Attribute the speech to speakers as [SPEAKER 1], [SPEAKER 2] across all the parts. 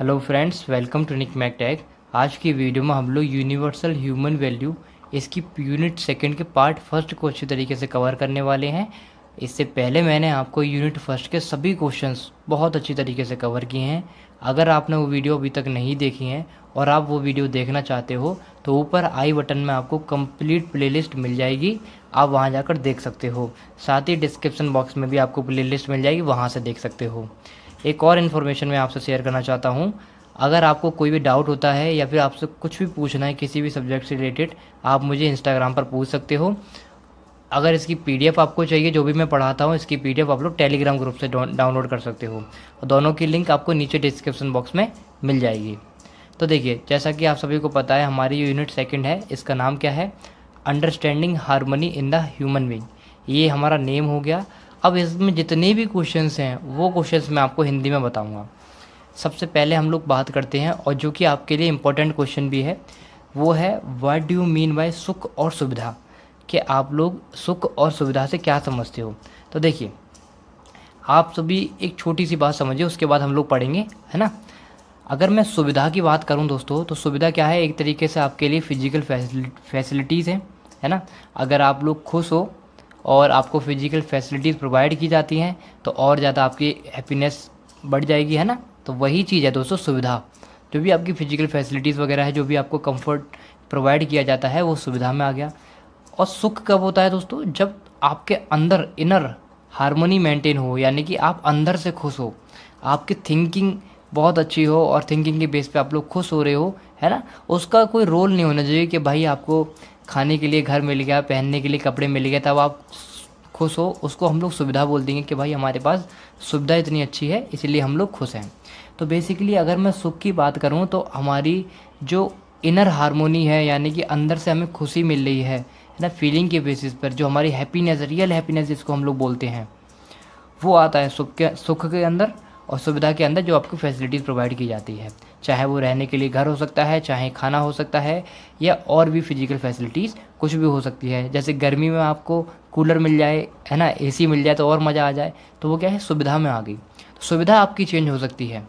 [SPEAKER 1] Hello friends, welcome to Nick Mactech. आज की video में हम लोग यूनिवर्सल ह्यूमन वैल्यू इसकी यूनिट सेकंड के पार्ट फर्स्ट को अच्छी तरीके से कवर करने वाले हैं। इससे पहले मैंने आपको यूनिट फर्स्ट के सभी क्वेश्चंस बहुत अच्छी तरीके से कवर किए हैं। अगर आपने वो वीडियो अभी तक नहीं देखी है और आप वो वीडियो देखना चाहते हो तो ऊपर आई बटन में आपको कंप्लीट प्लेलिस्ट मिल जाएगी, आप वहाँ जाकर देख सकते हो। साथ ही डिस्क्रिप्शन बॉक्स में भी आपको प्लेलिस्ट मिल जाएगी, वहाँ से देख सकते हो। एक और इन्फॉर्मेशन मैं आपसे शेयर करना चाहता हूँ। अगर आपको कोई भी डाउट होता है या फिर आपसे कुछ भी पूछना है किसी भी सब्जेक्ट से रिलेटेड, आप मुझे इंस्टाग्राम पर पूछ सकते हो। अगर इसकी पीडीएफ आपको चाहिए, जो भी मैं पढ़ाता हूँ इसकी पीडीएफ आप लोग टेलीग्राम ग्रुप से डाउनलोड कर सकते हो, और दोनों की लिंक आपको नीचे डिस्क्रिप्शन बॉक्स में मिल जाएगी। तो देखिए, जैसा कि आप सभी को पता है, हमारी यूनिट सेकंड है, इसका नाम क्या है? Understanding harmony in the human being. ये हमारा नेम हो गया। अब इसमें जितने भी क्वेश्चंस हैं वो क्वेश्चंस मैं आपको हिंदी में बताऊंगा। सबसे पहले हम लोग बात करते हैं, और जो कि आपके लिए इम्पोर्टेंट क्वेश्चन भी है, वो है what do you mean by सुख और सुविधा। कि आप लोग सुख और सुविधा से क्या समझते हो। तो देखिए, आप सभी एक छोटी सी बात समझिए, उसके बाद हम लोग पढ़ेंगे, है ना। अगर मैं सुविधा की बात करूं दोस्तों, तो सुविधा क्या है? एक तरीके से आपके लिए फिजिकल फैसिलिटीज़ हैं, है ना। अगर आप लोग खुश हो और आपको फिजिकल फैसिलिटीज़ प्रोवाइड की जाती हैं तो और ज़्यादा आपकी हैप्पीनेस बढ़ जाएगी, है ना। तो वही चीज़ है दोस्तों सुविधा। जो भी आपकी फिजिकल फैसिलिटीज़ वगैरह है, जो भी आपको कंफर्ट प्रोवाइड किया जाता है, वो सुविधा में आ गया। और सुख कब होता है दोस्तों? जब आपके अंदर इनर हार्मनी मेंटेन हो, यानी कि आप अंदर से खुश हो, आपकी थिंकिंग बहुत अच्छी हो और थिंकिंग के बेस पे आप लोग खुश हो रहे हो, है ना। उसका कोई रोल नहीं होना चाहिए कि भाई आपको खाने के लिए घर मिल गया, पहनने के लिए कपड़े मिल गए तब आप खुश हो। उसको हम लोग सुविधा बोल देंगे कि भाई हमारे पास सुविधा इतनी अच्छी है इसलिए हम लोग खुश हैं। तो बेसिकली अगर मैं सुख की बात करूं तो हमारी जो इनर हार्मोनी है, यानी कि अंदर से हमें खुशी मिल रही है ना, फीलिंग के बेसिस पर, जो हमारी हैप्पीनेस, रियल हैप्पीनेस जिसको हम लोग बोलते हैं, वो आता है सुख के अंदर और सुविधा के अंदर, जो आपको फैसिलिटीज़ प्रोवाइड की जाती है। चाहे वो रहने के लिए घर हो सकता है, चाहे खाना हो सकता है, या और भी फिजिकल फैसिलिटीज़ कुछ भी हो सकती है। जैसे गर्मी में आपको कूलर मिल जाए, है ना, एसी मिल जाए तो और मज़ा आ जाए, तो वो क्या है? सुविधा में आ गई। तो सुविधा आपकी चेंज हो सकती है,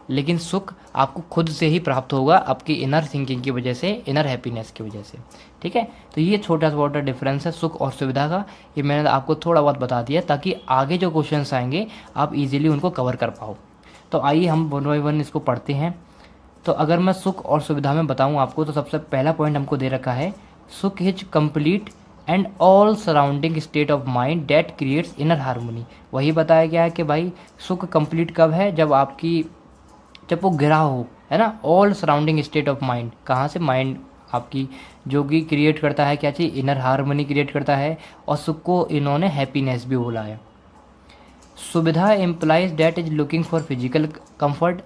[SPEAKER 1] लेकिन सुख आपको खुद से ही प्राप्त होगा, आपकी इनर थिंकिंग की वजह से, इनर हैप्पीनेस की वजह से। ठीक है, तो ये छोटा छोटा डिफरेंस है सुख और सुविधा का। ये मैंने आपको थोड़ा बहुत बता दिया ताकि आगे जो क्वेश्चंस आएंगे आप इजीली उनको कवर कर पाओ। तो आइए हम वन बाई वन इसको पढ़ते हैं। तो अगर मैं सुख और सुविधा में बताऊँ आपको, तो सबसे पहला पॉइंट हमको दे रखा है, sukh is complete and all surrounding state of mind that creates inner harmony. वही बताया गया है कि भाई सुख कंप्लीट कब है? जब वो गिरा हो, है ना। All surrounding state of mind, कहाँ से? माइंड आपकी, जो कि क्रिएट करता है क्या चीज़? इनर हार्मनी क्रिएट करता है। और सुख को इन्होंने हैप्पीनेस भी बोला है। सुविधा implies date is looking for physical comfort.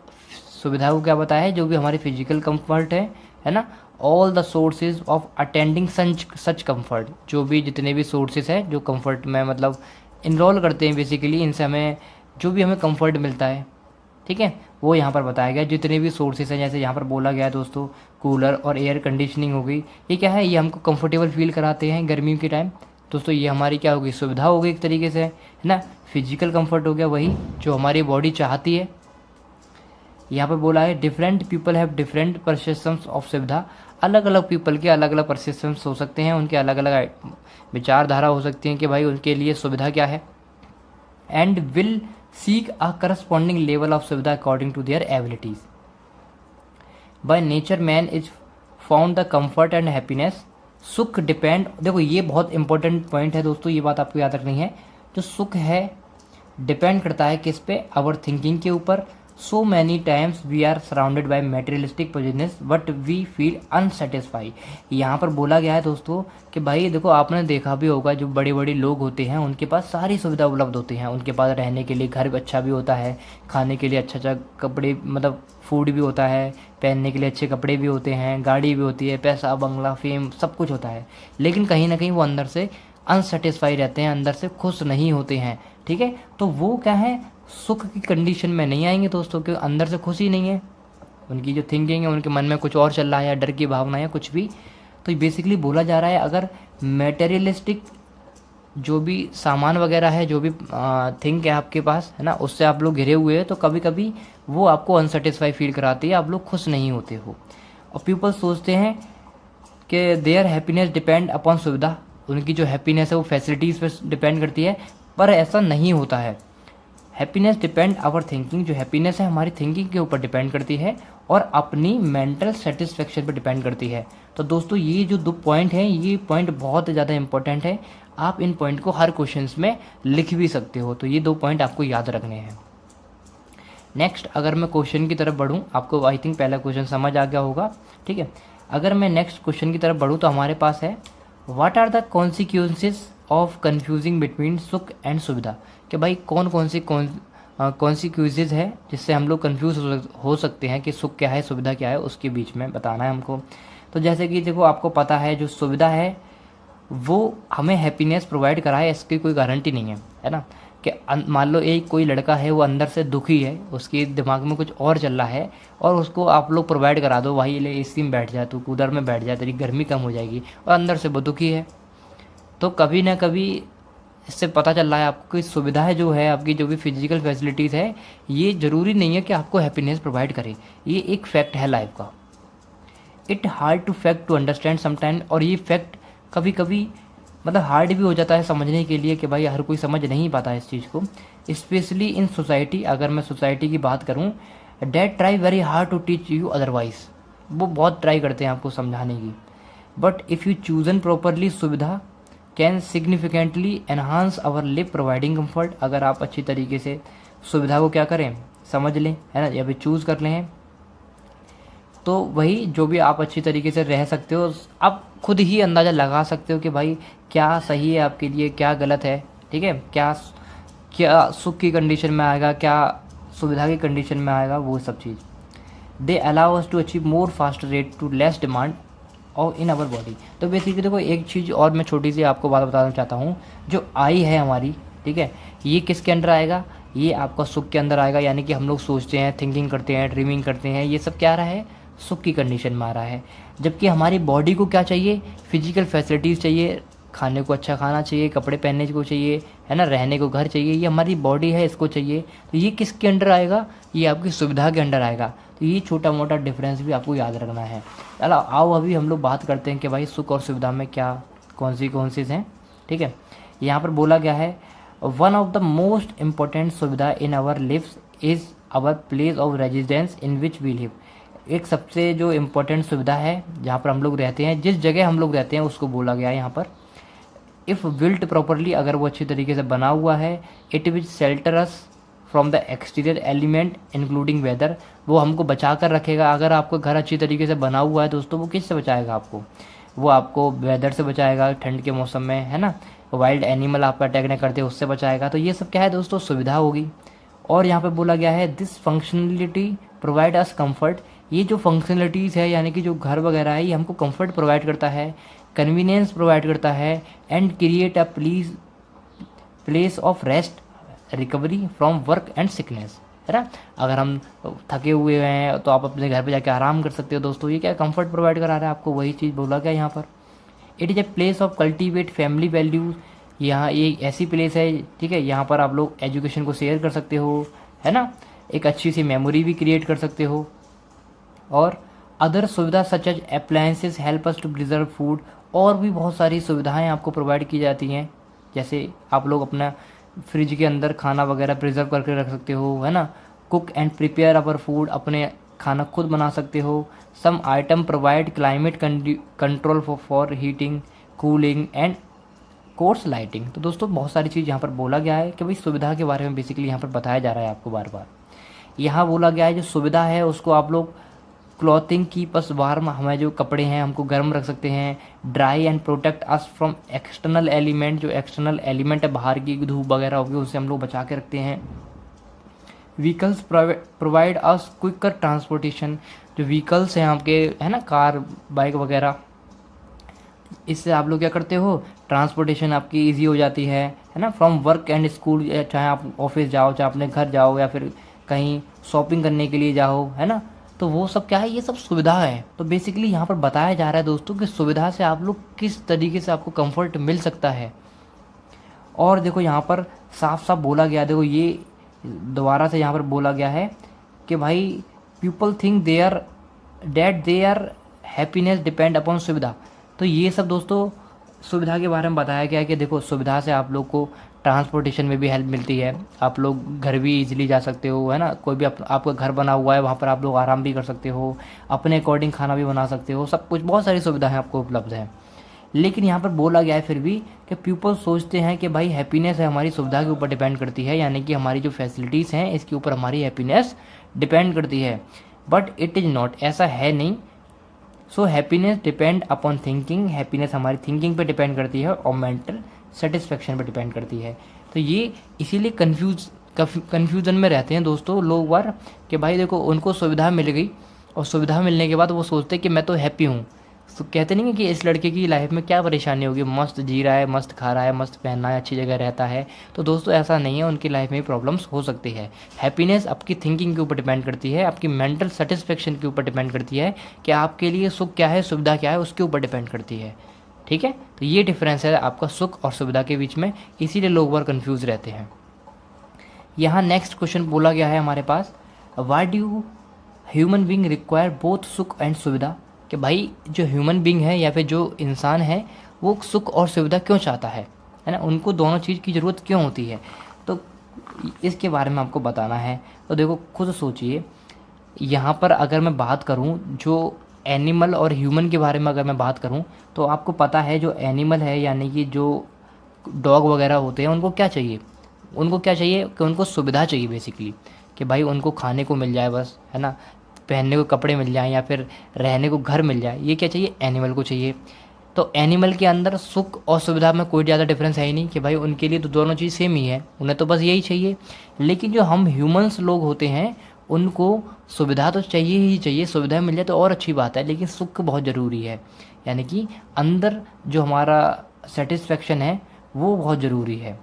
[SPEAKER 1] सुविधा को क्या बताया है? जो भी हमारी फिजिकल कंफर्ट है ना। All the sources of attending such comfort, जो भी जितने भी सोर्सेज हैं जो कंफर्ट में मतलब इनरोल करते हैं, बेसिकली इनसे हमें जो भी हमें कंफर्ट मिलता है, ठीक है, वो यहाँ पर बताया गया। जितने भी सोर्सेज हैं, जैसे यहाँ पर बोला गया है दोस्तों, कूलर और एयर कंडीशनिंग हो गई, ये क्या है? ये हमको कंफर्टेबल फील कराते हैं गर्मी के टाइम। दोस्तों ये हमारी क्या होगी? सुविधा हो गई एक तरीके से, है ना। फिजिकल कंफर्ट हो गया वही जो हमारी बॉडी चाहती है। यहाँ पर बोला है different people have different perceptions of सुविधा। अलग अलग पीपल के अलग अलग परसेप्शंस हो सकते हैं, उनके अलग अलग विचारधारा हो सकती हैं कि भाई उनके लिए सुविधा क्या है। And will seek a corresponding level of सुविधा according to their abilities. By nature man is found the comfort and happiness. सुख डिपेंड, देखो ये बहुत इंपॉर्टेंट पॉइंट है दोस्तों, ये बात आपको याद रखनी है। जो सुख है डिपेंड करता है किस पे? आवर थिंकिंग के ऊपर। So many times we are surrounded by materialistic positions but we feel unsatisfied. यहाँ पर बोला गया है दोस्तों कि भाई देखो, आपने देखा भी होगा, जो बड़े बड़े लोग होते हैं उनके पास सारी सुविधा उपलब्ध होती हैं। उनके पास रहने के लिए घर अच्छा भी होता है, खाने के लिए अच्छा अच्छा कपड़े, मतलब फूड भी होता है, पहनने के लिए अच्छे कपड़े भी होते हैं, गाड़ी भी होती है, पैसा, बंगला, फेम, सब कुछ होता है। लेकिन कहीं ना कहीं वो अंदर से अनसेटिस्फाई रहते हैं, अंदर से खुश नहीं होते हैं। ठीक है, तो वो क्या है? सुख की कंडीशन में नहीं आएंगे दोस्तों, क्योंकि अंदर से खुशी नहीं है, उनकी जो थिंकिंग है, उनके मन में कुछ और चल रहा है, या डर की भावना या कुछ भी। तो बेसिकली बोला जा रहा है, अगर मेटेरियलिस्टिक जो भी सामान वगैरह है, जो भी थिंग है आपके पास, है ना, उससे आप लोग घिरे हुए हैं, तो कभी कभी वो आपको अनसेटिस्फाई फील कराती है, आप लोग खुश नहीं होते हो। और पीपल सोचते हैं कि देयर हैप्पीनेस डिपेंड अपॉन सुविधा, उनकी जो हैप्पीनेस है वो फैसिलिटीज़ पे डिपेंड करती है, पर ऐसा नहीं होता है। हैप्पीनेस डिपेंड आवर थिंकिंग, जो हैप्पीनेस है हमारी थिंकिंग के ऊपर डिपेंड करती है और अपनी मेंटल सेटिस्फेक्शन पर डिपेंड करती है। तो दोस्तों ये जो 2 पॉइंट हैं, ये पॉइंट बहुत ज़्यादा इंपॉर्टेंट है, आप इन पॉइंट को हर क्वेश्चंस में लिख भी सकते हो, तो ये 2 पॉइंट आपको याद रखने हैं। नेक्स्ट अगर मैं क्वेश्चन की तरफ बढ़ूँ, आपको आई थिंक पहला क्वेश्चन समझ आ गया होगा, ठीक है। अगर मैं नेक्स्ट क्वेश्चन की तरफ बढ़ूँ तो हमारे पास है what are the consequences of confusing between sukh and suvidha, कि भाई कौन कौन सी कॉन्सिक्वेंसेज है जिससे हम लोग कन्फ्यूज हो सकते हैं कि सुख क्या है सुविधा क्या है, उसके बीच में बताना है हमको। तो जैसे कि देखो आपको पता है जो सुविधा है वो हमें हैप्पीनेस प्रोवाइड कराए, इसकी कोई गारंटी नहीं है ना। कि मान लो एक कोई लड़का है वो अंदर से दुखी है, उसके दिमाग में कुछ और चल रहा है, और उसको आप लोग प्रोवाइड करा दो, भाई ले एसी में बैठ जा, तू कूलर में बैठ जा, तेरी गर्मी कम हो जाएगी, और अंदर से वो दुखी है। तो कभी ना कभी इससे पता चल रहा है आपको कि सुविधाएं जो है, आपकी जो भी फिजिकल फैसिलिटीज़ है, ये ज़रूरी नहीं है कि आपको हैप्पीनेस प्रोवाइड करे, ये एक फैक्ट है लाइफ का। It hard to fact to understand sometime, और ये फैक्ट कभी कभी मतलब हार्ड भी हो जाता है समझने के लिए, कि भाई हर कोई समझ नहीं पाता इस चीज़ को, स्पेशली इन सोसाइटी। अगर मैं सोसाइटी की बात करूँ, they try very hard to teach you otherwise, वो बहुत ट्राई करते हैं आपको समझाने की। But if you chosen properly, suvidha can significantly enhance our live providing comfort. अगर आप अच्छी तरीके से सुविधा को क्या करें, समझ लें, है ना, या फिर चूज़ कर लें, तो वही जो भी आप अच्छी तरीके से रह सकते हो, आप खुद ही अंदाज़ा लगा सकते हो कि भाई क्या सही है आपके लिए, क्या गलत है, ठीक है, क्या क्या सुख की कंडीशन में आएगा, क्या सुविधा की कंडीशन में आएगा, वो सब चीज़। They allow us to achieve more fast rate to less demand और इन आवर बॉडी। तो बेसिकली देखो एक चीज़ और मैं छोटी सी आपको बात बताना चाहता हूँ, जो आई है हमारी, ठीक है, ये किसके अंदर आएगा, ये आपका सुख के अंदर आएगा। यानी कि हम लोग सोचते हैं, थिंकिंग करते हैं, ड्रीमिंग करते हैं, ये सब क्या आ रहा है, सुख की कंडीशन में आ रहा है। जबकि हमारी बॉडी को क्या चाहिए, फिजिकल फैसिलिटीज़ चाहिए, खाने को अच्छा खाना चाहिए, कपड़े पहनने को चाहिए, है ना, रहने को घर चाहिए, ये हमारी बॉडी है, इसको चाहिए। तो ये किसके अंडर आएगा, ये आपकी सुविधा के अंडर आएगा। तो ये छोटा मोटा डिफरेंस भी आपको याद रखना है। चलो आओ अभी हम लोग बात करते हैं कि भाई सुख और सुविधा में क्या कॉन्सिक्वेंसेस हैं, ठीक है। यहाँ पर बोला गया है one of the most important suvidha in our lives is our place of residence in which we live. एक सबसे जो इम्पोर्टेंट सुविधा है जहाँ पर हम लोग रहते हैं, जिस जगह हम लोग रहते हैं, उसको बोला गया है यहाँ पर। इफ़ बिल्ट प्रॉपरली, अगर वो अच्छी तरीके से बना हुआ है, it which shelter us from the exterior element including weather, वो हमको बचा कर रखेगा। अगर आपका घर अच्छी तरीके से बना हुआ है दोस्तों, वो किससे बचाएगा आपको, वो आपको वेदर से बचाएगा, ठंड के मौसम में, है ना, वाइल्ड एनिमल आपका अटैक नहीं करते उससे बचाएगा। तो ये सब क्या है दोस्तों, सुविधा होगी। और यहाँ पे बोला गया है this functionality provide us comfort, ये जो फंक्शनलिटीज़ है यानी कि जो घर वगैरह है, ये हमको कंफर्ट प्रोवाइड करता है, कन्वीनियंस प्रोवाइड करता है, and create a place of rest recovery from work and sickness, है ना। अगर हम थके हुए हैं तो आप अपने घर पे जाके आराम कर सकते हो दोस्तों। ये क्या कंफर्ट प्रोवाइड करा रहा है आपको, वही चीज़ बोला गया यहाँ पर। It is a place of cultivate family values, यहाँ एक ऐसी प्लेस है, ठीक है, यहाँ पर आप लोग एजुकेशन को शेयर कर सकते हो, है ना, एक अच्छी सी मेमोरी भी क्रिएट कर सकते हो। और other suvidha such as appliances help us to preserve food, और भी बहुत सारी सुविधाएं आपको प्रोवाइड की जाती हैं, जैसे आप लोग अपना फ्रिज के अंदर खाना वगैरह प्रिजर्व करके रख सकते हो, है ना। Cook and prepare our food, अपने खाना खुद बना सकते हो। Some item provide climate control for heating, cooling and course lighting. तो दोस्तों बहुत सारी चीज़ यहाँ पर बोला गया है कि भाई सुविधा के बारे में बेसिकली यहाँ पर बताया जा रहा है आपको बार बार। यहाँ बोला गया है जो सुविधा है उसको आप लोग क्लॉथिंग की पस वार्म, हमें जो कपड़े हैं हमको गर्म रख सकते हैं। Dry and protect us from external element, जो एक्सटर्नल एलिमेंट है बाहर की धूप वगैरह होगी उससे हम लोग बचा के रखते हैं। Vehicles provide us quicker transportation, जो व्हीकल्स हैं आपके, है ना, कार बाइक वगैरह, इससे आप लोग क्या करते हो, ट्रांसपोर्टेशन आपकी इजी हो जाती है ना। फ्रॉम वर्क एंड स्कूल, चाहे आप ऑफिस जाओ, चाहे अपने घर जाओ, या फिर कहीं शॉपिंग करने के लिए जाओ, है ना, तो वो सब क्या है, ये सब सुविधा है। तो बेसिकली यहाँ पर बताया जा रहा है दोस्तों कि सुविधा से आप लोग किस तरीके से आपको कंफर्ट मिल सकता है। और देखो यहाँ पर साफ साफ बोला गया, देखो ये दोबारा से यहाँ पर बोला गया है कि भाई people think they are happiness depend upon सुविधा। तो ये सब दोस्तों सुविधा के बारे में बताया गया है कि देखो सुविधा से आप लोग को ट्रांसपोर्टेशन में भी हेल्प मिलती है, आप लोग घर भी इजीली जा सकते हो, है ना, कोई भी आपका घर बना हुआ है वहाँ पर आप लोग आराम भी कर सकते हो, अपने अकॉर्डिंग खाना भी बना सकते हो, सब कुछ बहुत सारी सुविधाएं आपको उपलब्ध है। लेकिन यहाँ पर बोला गया है फिर भी कि पीपल सोचते हैं कि भाई हैप्पीनेस है हमारी सुविधा के ऊपर डिपेंड करती है, यानी कि हमारी जो फैसिलिटीज़ हैं इसके ऊपर हमारी हैप्पीनेस डिपेंड करती है। बट इट इज़ नॉट, ऐसा है नहीं। So happiness depend upon thinking, happiness हमारी थिंकिंग पे डिपेंड करती है और मेंटल सेटिस्फेक्शन पे डिपेंड करती है। तो ये इसीलिए कन्फ्यूज़न में रहते हैं दोस्तों लोग बार कि भाई देखो उनको सुविधा मिल गई और सुविधा मिलने के बाद वो सोचते हैं कि मैं तो हैप्पी हूँ। तो कहते नहीं है कि इस लड़के की लाइफ में क्या परेशानी होगी, मस्त जी रहा है, मस्त खा रहा है, मस्त पहन रहा है, अच्छी जगह रहता है। तो दोस्तों ऐसा नहीं है, उनकी लाइफ में प्रॉब्लम्स हो सकती है। हैप्पीनेस आपकी थिंकिंग के ऊपर डिपेंड करती है, आपकी मेंटल सेटिस्फेक्शन के ऊपर डिपेंड करती है कि आपके लिए सुख क्या है, सुविधा क्या है, उसके ऊपर डिपेंड करती है। ठीक है, तो ये डिफरेंस है आपका सुख और सुविधा के बीच में, इसीलिए लोग बार कन्फ्यूज़ रहते हैं। यहाँ नेक्स्ट क्वेश्चन बोला गया है हमारे पास, why do human being require both sukh and suvidha. कि भाई जो ह्यूमन बींग है या फिर जो इंसान है वो सुख और सुविधा क्यों चाहता है ना, उनको दोनों चीज़ की ज़रूरत क्यों होती है, तो इसके बारे में आपको बताना है। तो देखो खुद सोचिए, यहाँ पर अगर मैं बात करूँ जो एनिमल और ह्यूमन के बारे में अगर मैं बात करूँ, तो आपको पता है जो एनिमल है यानी कि जो डॉग वगैरह होते हैं उनको क्या चाहिए, कि उनको सुविधा चाहिए बेसिकली, कि भाई उनको खाने को मिल जाए बस, है ना, पहनने को कपड़े मिल जाएं या फिर रहने को घर मिल जाए, ये क्या चाहिए, एनिमल को चाहिए। तो एनिमल के अंदर सुख और सुविधा में कोई ज़्यादा डिफरेंस है ही नहीं, कि भाई उनके लिए तो दोनों चीज़ सेम ही है, उन्हें तो बस यही चाहिए। लेकिन जो हम ह्यूमंस लोग होते हैं उनको सुविधा तो चाहिए ही चाहिए, सुविधा मिल जाए तो और अच्छी बात है, लेकिन सुख बहुत ज़रूरी है, यानी कि अंदर जो हमारा सेटिस्फेक्शन है वो बहुत ज़रूरी है।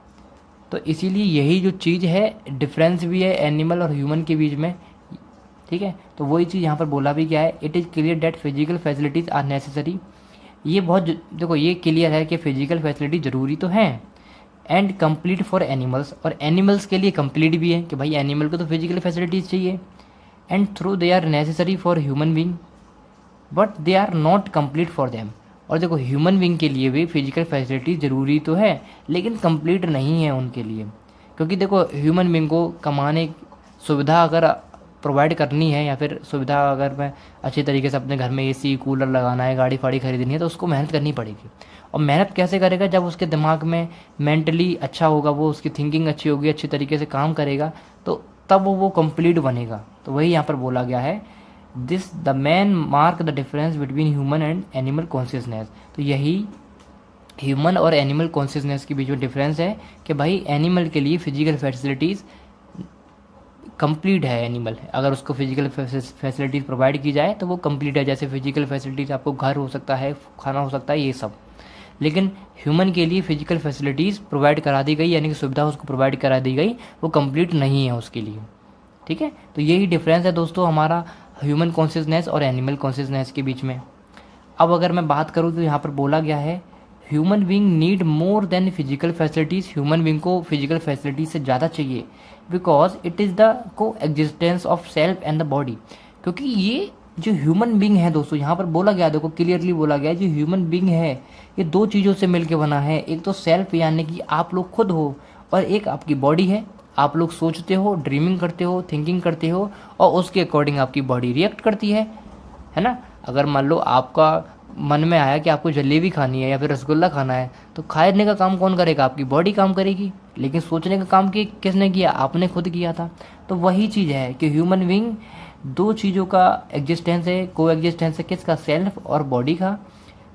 [SPEAKER 1] तो इसीलिए यही जो चीज़ है डिफरेंस भी है एनिमल और ह्यूमन के बीच में। ठीक है, तो वही चीज़ यहाँ पर बोला भी क्या है, it is clear that physical facilities are necessary. ये बहुत देखो ये क्लियर है कि फिजिकल फैसिलिटी ज़रूरी तो हैं एंड कंप्लीट फॉर एनिमल्स, और एनिमल्स के लिए कंप्लीट भी है कि भाई एनिमल को तो फिजिकल फैसिलिटीज़ चाहिए, and through they are necessary for human being but they are not complete for them. और देखो ह्यूमन बींग के लिए भी फिजिकल फैसिलिटी ज़रूरी तो है लेकिन कंप्लीट नहीं है उनके लिए, क्योंकि देखो ह्यूमन बींग को कमाने सुविधा अगर प्रोवाइड करनी है या फिर सुविधा अगर मैं अच्छी तरीके से अपने घर में एसी कूलर लगाना है, गाड़ी फाड़ी खरीदनी है, तो उसको मेहनत करनी पड़ेगी। और मेहनत कैसे करेगा, जब उसके दिमाग में मेंटली अच्छा होगा, वो उसकी थिंकिंग अच्छी होगी, अच्छी तरीके से काम करेगा, तो तब वो कंप्लीट बनेगा। तो वही यहाँ पर बोला गया है, this the man mark the difference between human and animal consciousness. तो यही ह्यूमन और एनिमल कॉन्शियसनेस के बीच में डिफरेंस है कि भाई एनिमल के लिए फिजिकल फैसिलिटीज़ कंप्लीट है, एनिमल है अगर उसको फिजिकल फैसिलिटीज़ प्रोवाइड की जाए तो वो कंप्लीट है। जैसे फिजिकल फैसिलिटीज़ आपको घर हो सकता है, खाना हो सकता है, ये सब। लेकिन ह्यूमन के लिए फिजिकल फैसिलिटीज़ प्रोवाइड करा दी गई, यानी कि सुविधा उसको प्रोवाइड करा दी गई, वो कंप्लीट नहीं है उसके लिए। ठीक है, तो यही डिफरेंस है दोस्तों हमारा ह्यूमन कॉन्शियसनेस और एनिमल कॉन्शियसनेस के बीच में। अब अगर मैं बात करूँ तो यहाँ पर बोला गया है, human being need more than physical facilities. Human being को फिजिकल फैसिलिटीज़ से ज़्यादा चाहिए, बिकॉज इट इज़ द को existence of self and the body. क्योंकि ये जो ह्यूमन बींग है दोस्तों, यहाँ पर बोला गया, देखो क्लियरली बोला गया है, जो ह्यूमन बींग है ये दो चीज़ों से मिलकर बना है। एक तो सेल्फ यानी कि आप लोग खुद हो, और एक आपकी बॉडी है। आप लोग सोचते हो, ड्रीमिंग करते हो, थिंकिंग करते हो, और उसके अकॉर्डिंग आपकी बॉडी रिएक्ट करती है ना। अगर मान लो आपका मन में आया कि आपको जलेबी खानी है या फिर रसगुल्ला खाना है, तो खाने का काम कौन करेगा, आपकी बॉडी काम करेगी। लेकिन सोचने का काम किसने किया, आपने खुद किया था। तो वही चीज़ है कि ह्यूमन बींग दो चीज़ों का एग्जिस्टेंस है, को एग्जिस्टेंस है, किसका, सेल्फ और बॉडी का।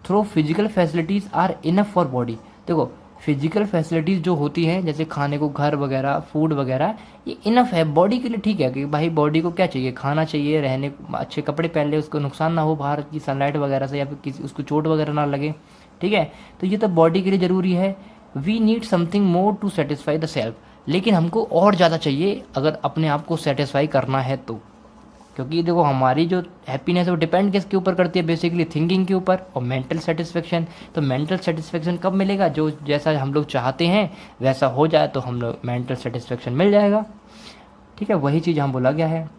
[SPEAKER 1] Through physical facilities are enough for body. देखो फिजिकल फैसिलिटीज़ जो होती हैं जैसे खाने को, घर वगैरह, फूड वगैरह, ये इनफ है बॉडी के लिए। ठीक है कि भाई बॉडी को क्या चाहिए, खाना चाहिए, रहने, अच्छे कपड़े पहन ले, उसको नुकसान ना हो बाहर की सनलाइट वगैरह से, या फिर किसी उसको चोट वगैरह ना लगे। ठीक है, तो ये तो बॉडी के लिए ज़रूरी है। We need something more to satisfy the self. लेकिन हमको और ज़्यादा चाहिए अगर अपने आप को सेटिस्फाई करना है तो। क्योंकि देखो हमारी जो हैप्पीनेस है वो डिपेंड किसके ऊपर करती है, बेसिकली थिंकिंग के ऊपर और मेंटल सेटिस्फेक्शन। तो मेंटल सेटिस्फेक्शन कब मिलेगा, जो जैसा हम लोग चाहते हैं वैसा हो जाए तो हम लोग मेंटल सेटिस्फेक्शन मिल जाएगा। ठीक है, वही चीज़ हम बोला गया है।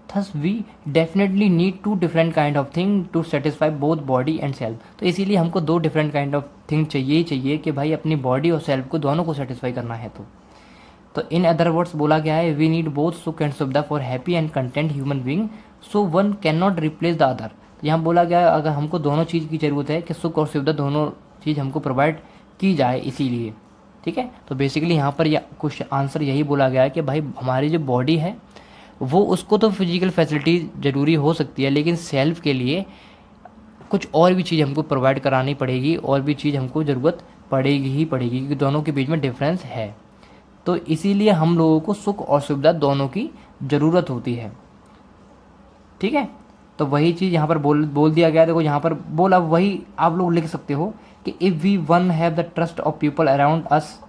[SPEAKER 1] Thus we definitely need to different kind of thing to satisfy both body and self. तो इसीलिए हमको दो डिफरेंट काइंड ऑफ थिंग चाहिए ही चाहिए कि भाई अपनी बॉडी और सेल्फ को दोनों को सेटिस्फाई करना है। तो इन अदर वर्ड्स बोला गया है we need both sukh and सुविधा for happy and content human being, so one can not replace the other. तो यहाँ बोला गया है अगर हमको दोनों चीज़ की ज़रूरत है कि सुख और सुविधा दोनों चीज़ हमको प्रोवाइड की जाए इसीलिए। ठीक है, तो बेसिकली यहाँ पर कुछ आंसर यही बोला गया है कि भाई हमारी जो बॉडी है वो उसको तो फिजिकल फैसिलिटी ज़रूरी हो सकती है, लेकिन सेल्फ के लिए कुछ और भी चीज़ हमको प्रोवाइड करानी पड़ेगी, और भी चीज़ हमको ज़रूरत पड़ेगी ही पड़ेगी, क्योंकि दोनों के बीच में डिफरेंस है। तो इसीलिए हम लोगों को सुख और सुविधा दोनों की ज़रूरत होती है। ठीक है, तो वही चीज़ यहाँ पर बोल दिया गया। देखो यहाँ पर बोला, वही आप लोग लिख सकते हो कि if we one have the trust of people around us.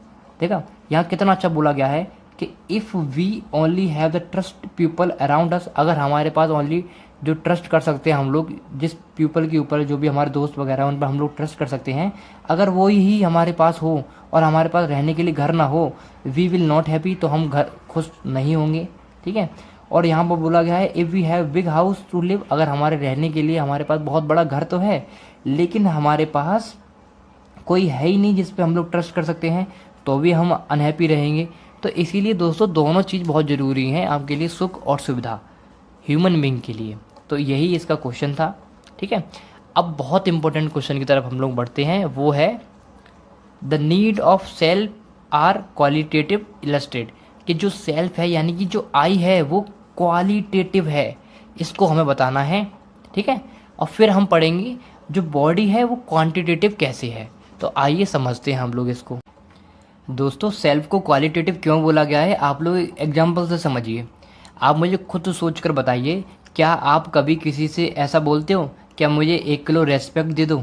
[SPEAKER 1] देखा यहाँ कितना अच्छा बोला गया है कि if we only have the trust people around us, अगर हमारे पास ओनली जो ट्रस्ट कर सकते हैं हम लोग, जिस पीपल के ऊपर जो भी हमारे दोस्त वगैरह उन पर हम लोग ट्रस्ट कर सकते हैं, अगर वो ही हमारे पास हो और हमारे पास रहने के लिए घर ना हो, वी विल नॉट हैप्पी, तो हम घर खुश नहीं होंगे। ठीक है, और यहाँ पर बोला गया है if we have big house to live, अगर हमारे रहने के लिए हमारे पास बहुत बड़ा घर तो है लेकिन हमारे पास कोई है ही नहीं जिस पे हम लोग ट्रस्ट कर सकते हैं, तो भी हम अनहैप्पी रहेंगे। तो इसीलिए दोस्तों दोनों चीज़ बहुत ज़रूरी हैं आपके लिए, सुख और सुविधा ह्यूमन बीइंग के लिए। तो यही इसका क्वेश्चन था। ठीक है, अब बहुत इंपॉर्टेंट क्वेश्चन की तरफ हम लोग बढ़ते हैं, वो है the need of self are qualitative illustrate, कि जो सेल्फ है यानी कि जो आई है वो क्वालिटेटिव है, इसको हमें बताना है। ठीक है, और फिर हम पढ़ेंगे जो बॉडी है वो क्वांटिटेटिव कैसे है। तो आइए समझते हैं हम लोग इसको। दोस्तों सेल्फ को क्वालिटेटिव क्यों बोला गया है, आप लोग एग्जाम्पल से समझिए। आप मुझे खुद सोच कर बताइए, क्या आप कभी किसी से ऐसा बोलते हो क्या मुझे 1 किलो रेस्पेक्ट दे दो,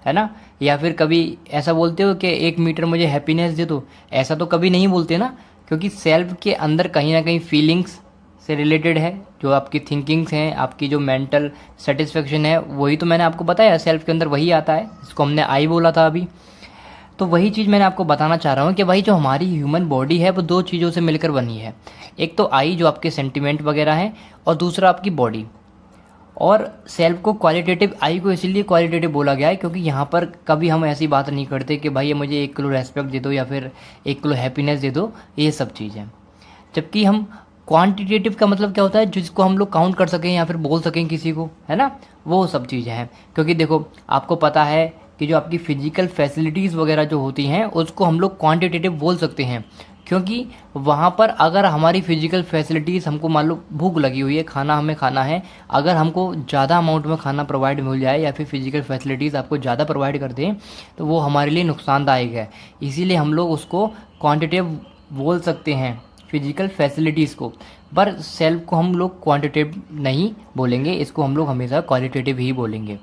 [SPEAKER 1] है ना, या फिर कभी ऐसा बोलते हो कि 1 मीटर मुझे हैप्पीनेस दे दो? ऐसा तो कभी नहीं बोलते ना, क्योंकि सेल्फ के अंदर कहीं ना कहीं फीलिंग्स से रिलेटेड है, जो आपकी थिंकिंग्स हैं, आपकी जो मेंटल सेटिस्फेक्शन है, वही तो मैंने आपको बताया सेल्फ के अंदर वही आता है, इसको हमने आई बोला था अभी। तो वही चीज़ मैंने आपको बताना चाह रहा हूँ कि भाई जो हमारी ह्यूमन बॉडी है वो 2 चीज़ों से मिलकर बनी है, एक तो आई जो आपके सेंटिमेंट वगैरह हैं, और दूसरा आपकी बॉडी। और सेल्फ को क्वालिटेटिव, आई को इसीलिए क्वालिटेटिव बोला गया है क्योंकि यहाँ पर कभी हम ऐसी बात नहीं करते कि भाई ये मुझे 1 किलो रेस्पेक्ट दे दो या फिर 1 किलो हैप्पीनेस दे दो, ये सब चीज़ें। जबकि हम क्वांटिटेटिव का मतलब क्या होता है, जिसको हम लोग काउंट कर सकें या फिर बोल सकें किसी को, है ना, वो सब चीज़ें हैं। क्योंकि देखो आपको पता है कि जो आपकी फ़िज़िकल फैसिलिटीज़ वगैरह जो होती हैं उसको हम लोग क्वांटिटेटिव बोल सकते हैं, क्योंकि वहाँ पर अगर हमारी फ़िज़िकल फैसिलिटीज़, हमको मान लो भूख लगी हुई है, खाना हमें खाना है, अगर हमको ज़्यादा अमाउंट में खाना प्रोवाइड मिल जाए या फिर फ़िज़िकल फैसिलिटीज़ आपको ज़्यादा प्रोवाइड कर दें तो वो हमारे लिए नुकसानदायक है। इसीलिए हम लोग उसको क्वांटिटेटिव बोल सकते हैं फिजिकल फैसिलिटीज़ को, पर सेल्फ को हम लोग क्वांटिटेटिव नहीं बोलेंगे, इसको हम लोग हमेशा क्वालिटेटिव ही बोलेंगे।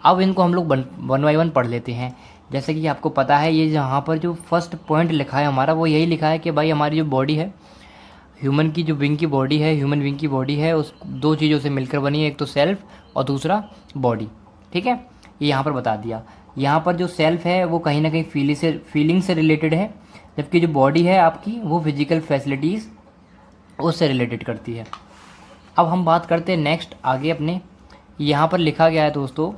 [SPEAKER 1] अब इनको हम लोग 1 बाय 1 पढ़ लेते हैं। जैसे कि आपको पता है ये यहाँ पर जो फर्स्ट पॉइंट लिखा है हमारा, वो यही लिखा है कि भाई हमारी जो बॉडी है, ह्यूमन की जो विंग की बॉडी है, ह्यूमन विंग की बॉडी है, उस 2 चीज़ों से मिलकर बनी है, एक तो सेल्फ और दूसरा बॉडी। ठीक है, ये यहाँ पर बता दिया। यहाँ पर जो सेल्फ है वो कहीं ना कहीं फीलिंग से रिलेटेड है, जबकि जो बॉडी है आपकी वो फिजिकल फैसिलिटीज़ उससे रिलेटेड करती है। अब हम बात करते हैं नेक्स्ट आगे अपने, यहाँ पर लिखा गया है दोस्तों,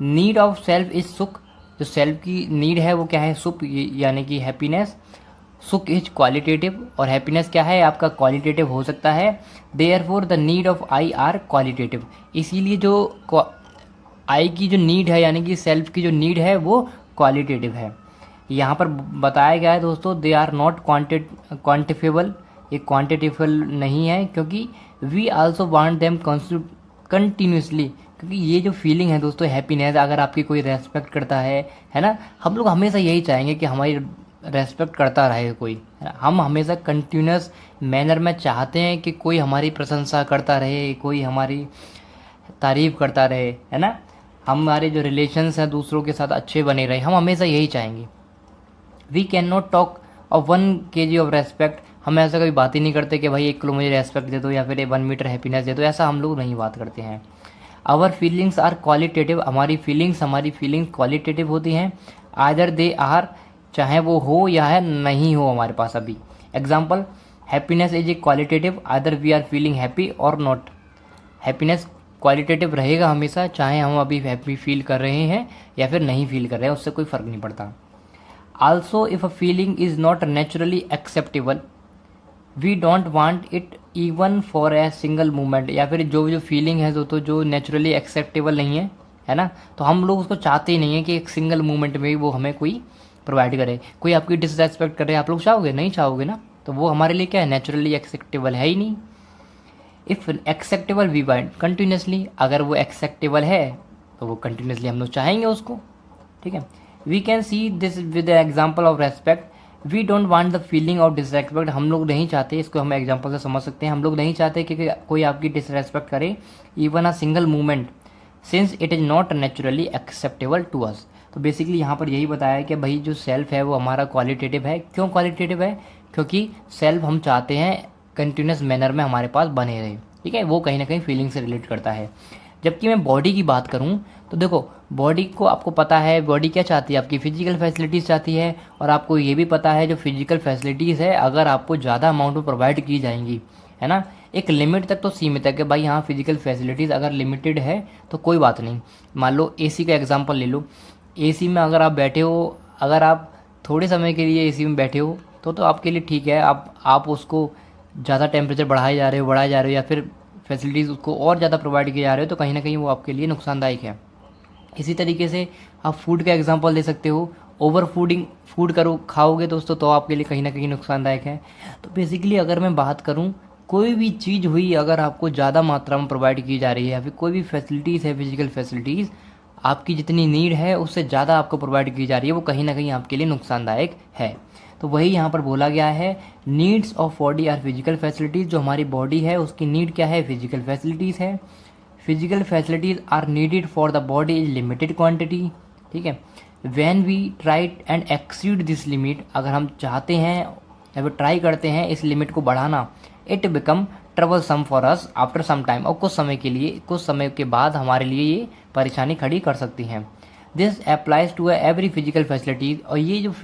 [SPEAKER 1] नीड ऑफ सेल्फ इज सुख। जो सेल्फ की नीड है वो क्या है, सुख यानी कि हैप्पीनेस। सुख इज क्वालिटेटिव और हैप्पीनेस क्या है आपका, क्वालिटेटिव हो सकता है। Therefore the need of I R qualitative, इसीलिए जो आई की जो नीड है यानी कि सेल्फ की जो नीड है वो क्वालिटेटिव है। यहाँ पर बताया गया है दोस्तों, दे आर नॉट क्वांटिफेबल, ये क्वांटिटेबल नहीं है, क्योंकि we also want them continuously, क्योंकि ये जो फीलिंग है दोस्तों हैप्पीनेस, अगर आपकी कोई रेस्पेक्ट करता है ना, हम लोग हमेशा यही चाहेंगे कि हमारी रेस्पेक्ट करता रहे कोई, है ना, हम हमेशा कंटिन्यूस मैनर में चाहते हैं कि कोई हमारी प्रशंसा करता रहे, कोई हमारी तारीफ़ करता रहे, है ना, हमारे जो रिलेशंस हैं दूसरों के साथ अच्छे बने रहे, हम हमेशा यही चाहेंगे। We can not talk of 1 kg of respect, हम ऐसा कभी बात ही नहीं करते कि भाई 1 किलो मुझे रेस्पेक्ट दे दो या फिर 1 मीटर हैप्पीनेस दे दो, ऐसा हम लोग नहीं बात करते हैं। आवर फीलिंग्स आर क्वालिटेटिव, हमारी फीलिंग्स क्वालिटेटिव होती हैं। आइदर दे आर, चाहे वो हो या है नहीं हो हमारे पास अभी। Example, happiness is a qualitative, either we are feeling happy और नॉट। हैप्पीनेस क्वालिटेटिव रहेगा हमेशा, चाहे हम अभी हैप्पी फील कर रहे हैं या फिर नहीं फील कर रहे हैं, उससे कोई फ़र्क नहीं पड़ता। Also if a feeling is not naturally acceptable, we don't want it even for a single moment. या फिर जो फीलिंग है जो नेचुरली एक्सेप्टेबल नहीं है ना, तो हम लोग उसको चाहते ही नहीं है कि एक सिंगल मोमेंट में ही वो हमें कोई प्रोवाइड करे। कोई आपकी डिसरेस्पेक्ट करे, आप लोग चाहोगे? नहीं चाहोगे ना, तो वो हमारे लिए क्या है, नेचुरली एक्सेप्टेबल है ही नहीं। If acceptable we want continuously, अगर वो एक्सेप्टेबल है तो वो कंटिन्यूसली हम लोग चाहेंगे उसको, ठीक है। We can see this with example of respect, we don't want the feeling of disrespect, हम लोग नहीं चाहते, इसको हम एग्जाम्पल से समझ सकते हैं, हम लोग नहीं चाहते कि कोई आपकी डिसरेस्पेक्ट करे even a single moment, since it is not naturally acceptable to us. तो बेसिकली यहाँ पर यही बताया है कि भाई जो सेल्फ है वो हमारा क्वालिटेटिव है। क्यों क्वालिटेटिव है? क्योंकि सेल्फ हम चाहते हैं कंटिन्यूस मैनर में हमारे पास बने रहे, ठीक है, वो कहीं ना कहीं फीलिंग से रिलेट करता है। जबकि मैं बॉडी की बात करूं तो देखो, बॉडी को आपको पता है बॉडी क्या चाहती है, आपकी फिजिकल फैसिलिटीज़ चाहती है, और आपको ये भी पता है जो फिजिकल फैसिलिटीज़ है अगर आपको ज़्यादा अमाउंट में प्रोवाइड की जाएंगी, है ना, एक लिमिट तक तो सीमित है कि भाई हाँ फिजिकल फैसिलिटीज़ अगर लिमिटेड है तो कोई बात नहीं। मान लो एसी का एग्जांपल ले लो, एसी में अगर आप बैठे हो, अगर आप थोड़े समय के लिए एसी में बैठे हो तो आपके लिए ठीक है, आप उसको ज़्यादा टेम्परेचर बढ़ाए जा रहे हो या फिर फैसिलिटीज़ उसको और ज़्यादा प्रोवाइड किए जा रहे हो, तो कहीं ना कहीं वो आपके लिए नुकसानदायक है। इसी तरीके से आप फूड का एग्जांपल दे सकते हो, ओवर फूड खाओगे दोस्तों तो आपके लिए कहीं ना कहीं नुकसानदायक है। तो बेसिकली अगर मैं बात करूं, कोई भी चीज़ हुई अगर आपको ज़्यादा मात्रा में प्रोवाइड की जा रही है या फिर कोई भी फैसिलिटीज़ है, फिजिकल फैसिलिटीज़ आपकी जितनी नीड है उससे ज़्यादा आपको प्रोवाइड की जा रही है, वो कहीं ना कहीं आपके लिए नुकसानदायक है। तो वही यहाँ पर बोला गया है, needs of body are physical facilities, जो हमारी बॉडी है उसकी नीड क्या है, फिजिकल फैसिलिटीज़ है। Physical facilities are needed for the body is limited quantity, ठीक है। When we try and exceed this limit, अगर हम चाहते हैं या फिर ट्राई करते हैं इस लिमिट को बढ़ाना, it become troublesome for us after some time, और कुछ समय के बाद हमारे लिए ये परेशानी खड़ी कर सकती हैं। This applies to every physical facilities, और ये जो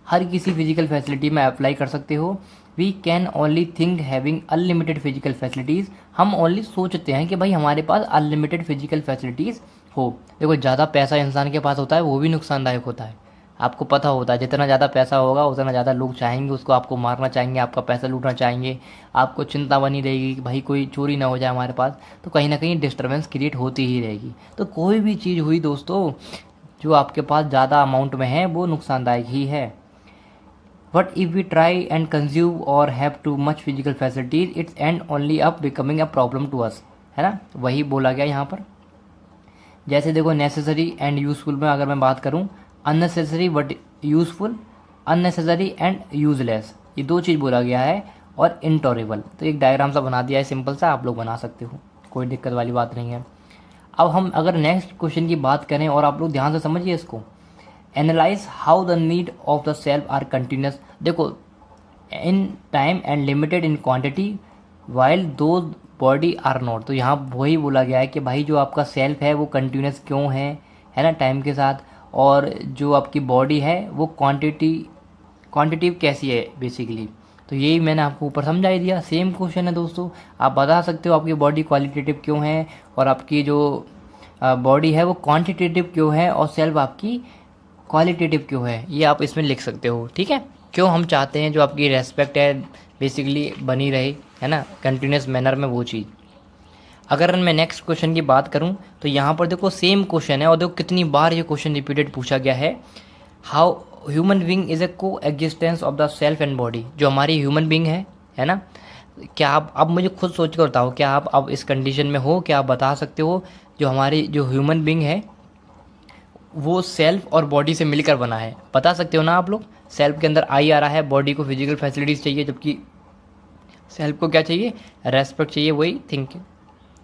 [SPEAKER 1] हर किसी फिजिकल फैसिलिटी में अप्लाई कर सकते हो। We can only think having unlimited physical facilities, हम ओनली सोचते हैं कि भाई हमारे पास अनलिमिटेड फिजिकल फैसिलिटीज़ हो। देखो ज़्यादा पैसा इंसान के पास होता है वो भी नुकसानदायक होता है, आपको पता होता है, जितना ज़्यादा पैसा होगा उतना ज़्यादा लोग चाहेंगे उसको, आपको मारना चाहेंगे, आपका पैसा लूटना चाहेंगे, आपको चिंता बनी रहेगी कि भाई कोई चोरी ना हो जाए हमारे पास, तो कहीं ना कहीं डिस्टर्बेंस क्रिएट होती ही रहेगी। तो कोई भी चीज़ हुई दोस्तों जो आपके पास ज़्यादा अमाउंट में है वो नुकसानदायक ही है। But if we try and consume or have too much physical facilities, it's end only up becoming a problem to us, है ना, वही बोला गया यहाँ पर। जैसे देखो नेसेसरी एंड यूजफुल में अगर मैं बात करूँ, unnecessary but useful, unnecessary and useless, ये दो चीज़ बोला गया है, और इंटॉरेबल। तो एक डायग्राम सा बना दिया है सिंपल सा, आप लोग बना सकते हो, कोई दिक्कत वाली बात नहीं है। अब हम अगर नेक्स्ट क्वेश्चन की बात करें, और आप लोग ध्यान से समझिए इसको, analyze how the need of the self are continuous. देखो, in time and limited in quantity while though body are not. तो यहाँ वही बोला गया है कि भाई जो आपका सेल्फ है वो कंटिन्यूस क्यों है ना, टाइम के साथ, और जो आपकी बॉडी है वो क्वांटिटिव कैसी है बेसिकली। तो यही मैंने आपको ऊपर समझा ही दिया। सेम क्वेश्चन है दोस्तों, आप बता सकते हो आपकी बॉडी क्वालिटेटिव क्यों है और आपकी जो बॉडी है वो क्वांटिटेटिव क्यों है, और सेल्फ आपकी क्वालिटेटिव क्यों है, ये आप इसमें लिख सकते हो, ठीक है। क्यों हम चाहते हैं जो आपकी रेस्पेक्ट है बेसिकली बनी रहे, है ना, कंटिन्यूस मैनर में वो चीज़। अगर मैं नेक्स्ट क्वेश्चन की बात करूं तो यहाँ पर देखो सेम क्वेश्चन है, और देखो कितनी बार ये क्वेश्चन रिपीटेड पूछा गया है। How human being is a coexistence of the self and body. जो हमारी ह्यूमन बीइंग है ना, क्या आप अब मुझे खुद सोच कर बताओ, क्या आप अब इस कंडीशन में हो, क्या आप बता सकते हो जो हमारी जो ह्यूमन बीइंग है वो सेल्फ और बॉडी से मिलकर बना है? बता सकते हो ना आप लोग। सेल्फ के अंदर आई आ रहा है, बॉडी को फिजिकल फैसिलिटीज़ चाहिए, जबकि सेल्फ को क्या चाहिए, रेस्पेक्ट चाहिए, वही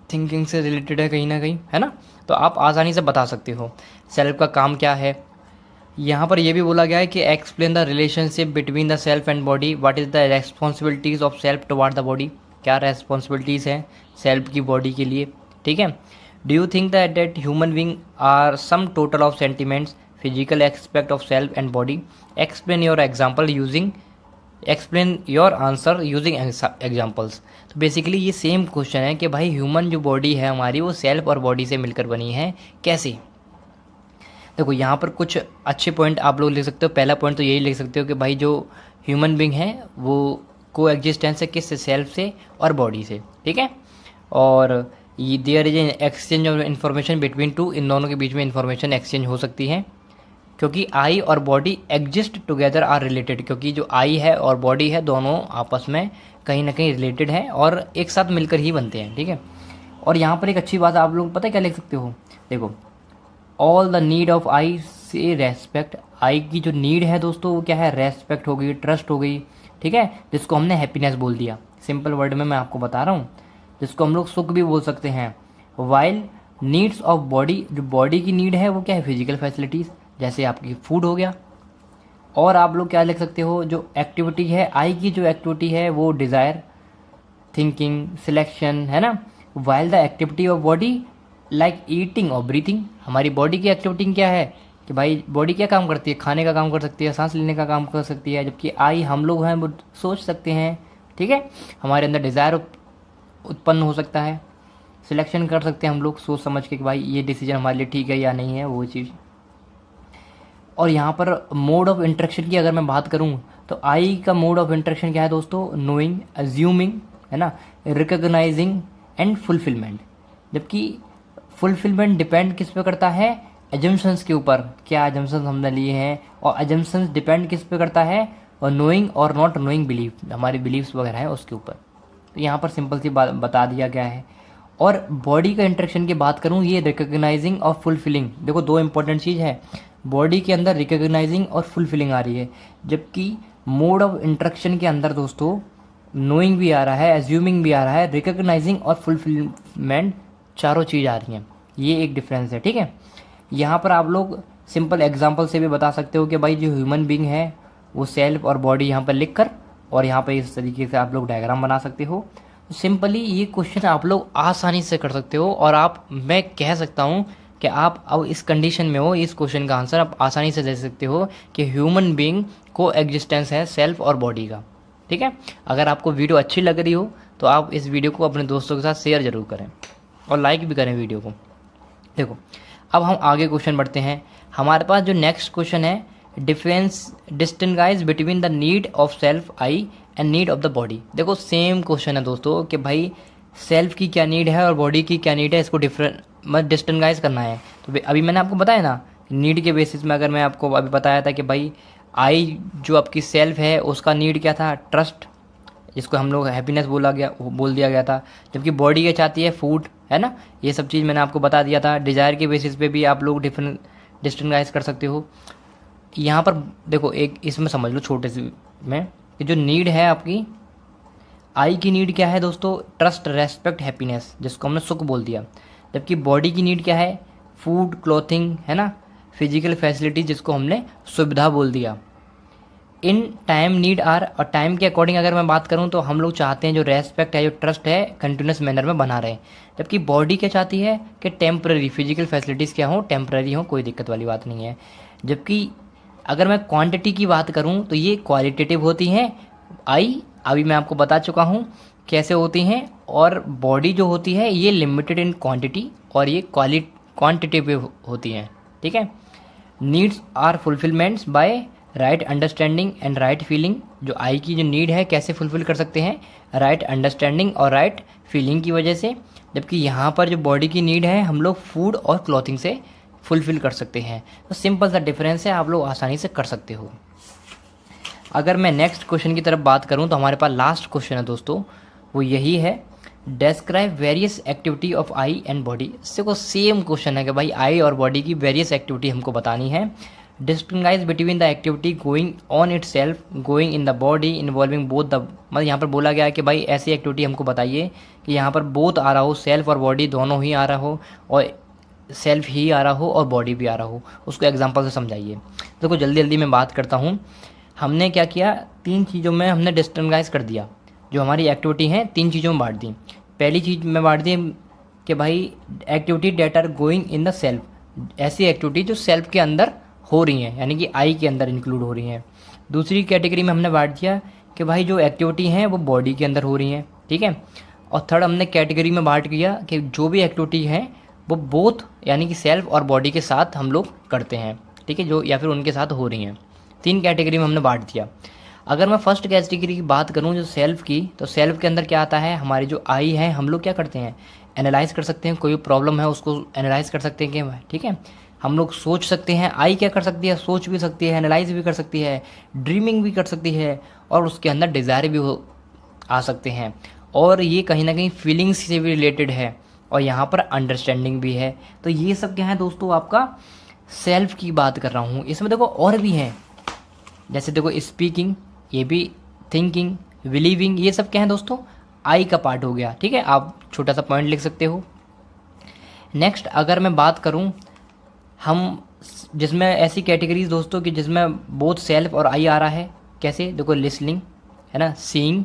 [SPEAKER 1] थिंकिंग से रिलेटेड है कहीं ना कहीं, है ना। तो आप आसानी से बता सकते हो सेल्फ का काम क्या है, यहाँ पर ये भी बोला गया है कि explain the relationship between the self and body, what is the responsibilities of self toward the body, क्या रेस्पॉन्सिबिलिटीज़ हैं सेल्फ की बॉडी के लिए, ठीक है। Do you think that human being are sum total of sentiments physical aspect of self and body, explain your example using, explain your answer using examples. तो basically ये same question है कि भाई ह्यूमन जो बॉडी है हमारी वो self और बॉडी से मिलकर बनी है, कैसे। देखो यहाँ पर कुछ अच्छे पॉइंट आप लोग लिख सकते हो। पहला पॉइंट तो यही लिख सकते हो कि भाई जो ह्यूमन बींग है वो को एग्जिस्टेंस है किससे, सेल्फ से और बॉडी से, ठीक है। और ये there is an exchange of information between two, इन दोनों के बीच में इन्फॉर्मेशन एक्सचेंज हो सकती है, क्योंकि आई और body exist together are related, क्योंकि जो आई है और बॉडी है दोनों आपस में कहीं ना कहीं रिलेटेड हैं और एक साथ मिलकर ही बनते हैं, ठीक है। और यहाँ पर एक अच्छी बात आप लोग पता है क्या लिख सकते हो, देखो ऑल द नीड ऑफ आई से रेस्पेक्ट, आई की जो नीड है दोस्तों वो क्या है, रेस्पेक्ट हो गई, ट्रस्ट हो गई, ठीक है, जिसको हमने हैप्पीनेस बोल दिया, सिंपल वर्ड में मैं आपको बता रहा हूँ, जिसको हम लोग सुख भी बोल सकते हैं। वाइल नीड्स ऑफ बॉडी, जो बॉडी की नीड है वो क्या है, फिजिकल फैसिलिटीज़, जैसे आपकी फूड हो गया। और आप लोग क्या लिख सकते हो, जो एक्टिविटी है आई की, जो एक्टिविटी है वो डिज़ायर, थिंकिंग, सिलेक्शन, है ना। While the activity of body like eating और ब्रीथिंग, हमारी बॉडी की एक्टिविटी क्या है कि भाई बॉडी क्या काम करती है, खाने का काम कर सकती है, सांस लेने का काम कर सकती है, जबकि आई हम लोग हैं वो सोच सकते हैं, ठीक है। हमारे अंदर डिज़ायर उत्पन्न हो सकता है, सिलेक्शन कर सकते हैं हम लोग सोच समझ के कि भाई ये डिसीजन हमारे लिए ठीक है या नहीं है, वो चीज़। और यहाँ पर मोड ऑफ इंटरेक्शन की अगर मैं बात करूँ तो आई का मोड ऑफ इंटरेक्शन क्या है दोस्तों, नोइंग, अज्यूमिंग, है ना, रिकॉग्नाइजिंग एंड फुलफिलमेंट। जबकि फुलफिलमेंट डिपेंड किस पे करता है, एजम्पशंस के ऊपर, क्या एजम्पशंस हमने लिए हैं, और एजम्पशंस डिपेंड किस पे करता है, और नोइंग और नॉट नोइंग बिलीफ, हमारी बिलीव्स वगैरह है उसके ऊपर। तो यहाँ पर सिंपल सी बात बता दिया गया है। और बॉडी का इंटरेक्शन की बात करूँ, ये रिकॉग्नाइजिंग और फुलफिलिंग, देखो दो इंपॉर्टेंट चीज़ है, बॉडी के अंदर रिकॉग्नाइजिंग और फुलफिलिंग आ रही है, जबकि मोड ऑफ इंटरेक्शन के अंदर दोस्तों नोइंग भी आ रहा है, एज्यूमिंग भी आ रहा है, रिकॉग्नाइजिंग और फुलफिलमेंट चारों चीज़ आ रही हैं, ये एक डिफरेंस है, ठीक है। यहाँ पर आप लोग सिंपल एग्जांपल से भी बता सकते हो कि भाई जो ह्यूमन बीइंग है वो सेल्फ और बॉडी यहाँ पर लिख कर, और यहाँ पर इस तरीके से आप लोग डायग्राम बना सकते हो। तो सिंपली ये क्वेश्चन आप लोग आसानी से कर सकते हो, और आप, मैं कह सकता हूँ कि आप अब इस कंडीशन में हो, इस क्वेश्चन का आंसर आप आसानी से दे सकते हो कि ह्यूमन बीइंग को एग्जिस्टेंस है सेल्फ और बॉडी का, ठीक है। अगर आपको वीडियो अच्छी लग रही हो तो आप इस वीडियो को अपने दोस्तों के साथ शेयर ज़रूर करें और लाइक भी करें वीडियो को। देखो अब हम आगे क्वेश्चन बढ़ते हैं। हमारे पास जो नेक्स्ट क्वेश्चन है, difference distinguish between the need of self I and need of the body. देखो सेम क्वेश्चन है दोस्तों कि भाई सेल्फ की क्या नीड है और बॉडी की क्या नीड है, इसको डिस्टिंगाइज करना है। तो अभी मैंने आपको बताया ना, नीड के बेसिस में अगर मैं आपको अभी बताया था कि भाई आई जो आपकी सेल्फ है उसका नीड क्या था, ट्रस्ट, जिसको हम लोग हैप्पीनेस बोल दिया गया था, जबकि बॉडी क्या चाहती है, फूड, है ना। ये सब चीज़ मैंने आपको बता दिया था। डिज़ायर के बेसिस पे भी आप लोग डिस्टिंगाइज कर सकते हो। यहाँ पर देखो एक इसमें समझ लो छोटे से में कि जो नीड है आपकी आई की नीड क्या है दोस्तों, ट्रस्ट, रेस्पेक्ट, हैप्पीनेस, जिसको हमने सुख बोल दिया। जबकि बॉडी की नीड क्या है, फूड, क्लोथिंग, है ना, फिजिकल फैसिलिटी, जिसको हमने सुविधा बोल दिया। इन टाइम नीड आर, और टाइम के अकॉर्डिंग अगर मैं बात करूं तो हम लोग चाहते हैं जो रेस्पेक्ट है, जो ट्रस्ट है, कंटिन्यूस मैनर में बना रहे। जबकि बॉडी क्या चाहती है कि टेम्पररी फिजिकल फैसिलिटीज़ क्या हो, टेम्पररी हो, कोई दिक्कत वाली बात नहीं है। जबकि अगर मैं क्वांटिटी की बात करूं तो ये क्वालिटेटिव होती हैं, आई अभी मैं आपको बता चुका हूं कैसे होती हैं, और बॉडी जो होती है ये लिमिटेड इन क्वांटिटी और ये क्वांटिटेटिव होती हैं, ठीक है। Needs are fulfilments by right understanding and right feeling. जो आई की जो नीड है कैसे फुलफिल कर सकते हैं, राइट अंडरस्टैंडिंग और राइट फीलिंग की वजह से। जबकि यहाँ पर जो बॉडी की नीड है हम लोग फूड और क्लॉथिंग से फुलफिल कर सकते हैं। तो सिंपल सा डिफरेंस है, आप लोग आसानी से कर सकते हो। अगर मैं नेक्स्ट क्वेश्चन की तरफ बात करूँ तो हमारे पास लास्ट क्वेश्चन है दोस्तों, वो यही है, describe various activity of I and body. इससे को सेम क्वेश्चन है कि भाई आई और बॉडी की वेरियस एक्टिविटी हमको बतानी है। Distinguish between the activity going on itself, going in the body, involving both the, मतलब यहाँ पर बोला गया है कि भाई ऐसी एक्टिविटी हमको बताइए कि यहाँ पर बोथ आ रहा हो, सेल्फ और बॉडी दोनों ही आ रहा हो, और सेल्फ ही आ रहा हो और बॉडी भी आ रहा हो, उसको एग्जांपल से समझाइए। देखो जल्दी जल्दी मैं बात करता हूँ। हमने क्या किया, 3 चीज़ों में हमने डिस्टिंग्विश कर दिया। जो हमारी एक्टिविटी है 3 चीज़ों में बांट दी। पहली चीज़ में बांट दी कि भाई activity that are going in the self, ऐसी एक्टिविटी जो सेल्फ के अंदर हो रही हैं, यानी कि आई के अंदर इंक्लूड हो रही हैं। दूसरी कैटेगरी में हमने बांट दिया कि भाई जो एक्टिविटी हैं वो बॉडी के अंदर हो रही हैं, ठीक है। और थर्ड हमने कैटेगरी में बांट किया कि जो भी एक्टिविटी है वो बोथ यानी कि सेल्फ और बॉडी के साथ हम लोग करते हैं, ठीक है, जो या फिर उनके साथ हो रही हैं। 3 कैटेगरी में हमने बांट दिया। अगर मैं फर्स्ट कैटेगरी की बात करूं जो सेल्फ की, तो सेल्फ के अंदर क्या आता है, हमारी जो आई है हम लोग क्या करते हैं, एनालाइज कर सकते हैं। कोई प्रॉब्लम है उसको एनालाइज कर सकते हैं कि, ठीक है, हम लोग सोच सकते हैं। आई क्या कर सकती है, सोच भी सकती है, एनालाइज भी कर सकती है, ड्रीमिंग भी कर सकती है, और उसके अंदर डिज़ायर भी आ सकते हैं। और ये कहीं ना कहीं फीलिंग्स से भी रिलेटेड है, और यहाँ पर अंडरस्टैंडिंग भी है। तो ये सब क्या है दोस्तों, आपका सेल्फ की बात कर रहा हूँ। इसमें देखो और भी हैं, जैसे देखो स्पीकिंग, ये भी थिंकिंग, बिलीविंग, ये सब क्या है दोस्तों, आई का पार्ट हो गया, ठीक है। आप छोटा सा पॉइंट लिख सकते हो। नेक्स्ट अगर मैं बात करूँ हम, जिसमें ऐसी कैटेगरीज दोस्तों कि जिसमें बोथ सेल्फ और आई आ रहा है, कैसे, देखो लिसनिंग है ना, सीइंग,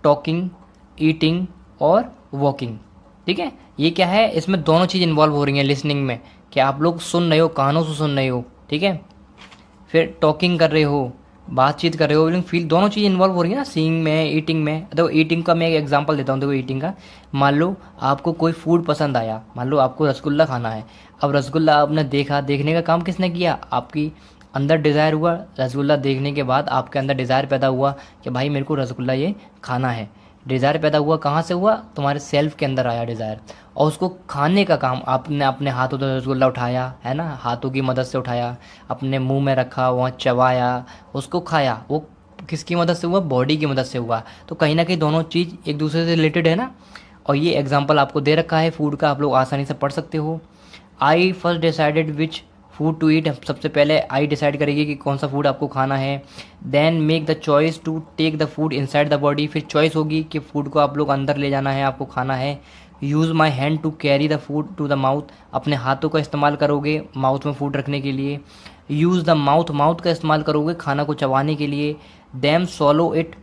[SPEAKER 1] टॉकिंग, ईटिंग और वॉकिंग, ठीक है। ये क्या है, इसमें दोनों चीज़ इन्वॉल्व हो रही हैं। लिसनिंग में कि आप लोग सुन रहे हो, कानों से सुन रहे हो, ठीक है। फिर टॉकिंग कर रहे हो, बातचीत कर रहे हो, लेकिन फील, दोनों चीज़ इन्वॉल्व हो रही है ना, सीइंग में, ईटिंग में। देखो ईटिंग का मैं एक एग्जांपल देता हूँ। देखो ईटिंग का, मान लो आपको कोई फूड पसंद आया, मान लो आपको रसगुल्ला खाना है। अब रसगुल्ला आपने देखा, देखने का काम किसने किया, आपकी अंदर डिज़ायर हुआ। रसगुल्ला देखने के बाद आपके अंदर डिज़ायर पैदा हुआ कि भाई मेरे को रसगुल्ला ये खाना है। डिज़ायर पैदा हुआ, कहाँ से हुआ, तुम्हारे सेल्फ के अंदर आया डिज़ायर। और उसको खाने का काम आपने अपने हाथों से रसगुल्ला उठाया है ना, हाथों की मदद से उठाया, अपने मुंह में रखा, वहाँ चबाया, उसको खाया। वो किसकी मदद से हुआ, बॉडी की मदद से हुआ। तो कहीं ना कहीं दोनों चीज़ एक दूसरे से रिलेटेड है ना। और ये एग्जाम्पल आपको दे रखा है फूड का, आप लोग आसानी से पढ़ सकते हो। I first decided which food to eat, सबसे पहले आई डिसाइड करेगी कि कौन सा फूड आपको खाना है। Then make the choice to take the food inside the body, फिर चॉइस होगी कि फूड को आप लोग अंदर ले जाना है, आपको खाना है। Use my hand to carry the food to the mouth, अपने हाथों का इस्तेमाल करोगे माउथ में फूड रखने के लिए। यूज़ द माउथ, माउथ का इस्तेमाल करोगे खाना को चबाने के लिए। Them सॉलो it,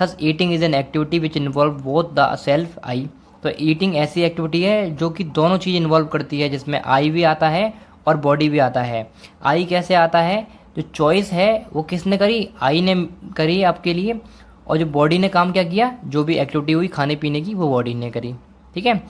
[SPEAKER 1] thus eating is an activity which involve both the self I. तो ईटिंग ऐसी एक्टिविटी है जो कि दोनों चीज़ इन्वॉल्व करती है, जिसमें आई भी आता है और बॉडी भी आता है। आई कैसे आता है, जो चॉइस है वो किसने करी, आई ने करी आपके लिए, और जो बॉडी ने काम क्या किया, जो भी एक्टिविटी हुई खाने पीने की वो बॉडी ने करी, ठीक है।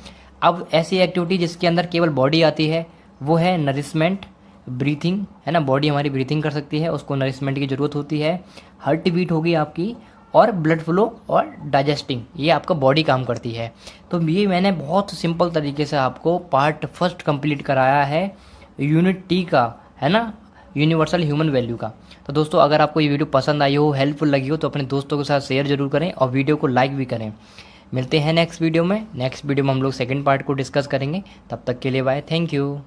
[SPEAKER 1] अब ऐसी एक्टिविटी जिसके अंदर केवल बॉडी आती है वो है नरिशमेंट, ब्रीथिंग, है ना। बॉडी हमारी ब्रीथिंग कर सकती है, उसको नरिशमेंट की ज़रूरत होती है। हार्ट बीट होगी आपकी, और ब्लड फ्लो और डाइजेस्टिंग, ये आपका बॉडी काम करती है। तो ये मैंने बहुत सिंपल तरीके से आपको पार्ट फर्स्ट कंप्लीट कराया है यूनिट टी का, है ना, यूनिवर्सल ह्यूमन वैल्यू का। तो दोस्तों अगर आपको ये वीडियो पसंद आई हो, हेल्पफुल लगी हो, तो अपने दोस्तों के साथ शेयर जरूर करें और वीडियो को लाइक भी करें। मिलते हैं नेक्स्ट वीडियो में। नेक्स्ट वीडियो में हम लोग सेकंड पार्ट को डिस्कस करेंगे। तब तक के लिए बाय, थैंक यू।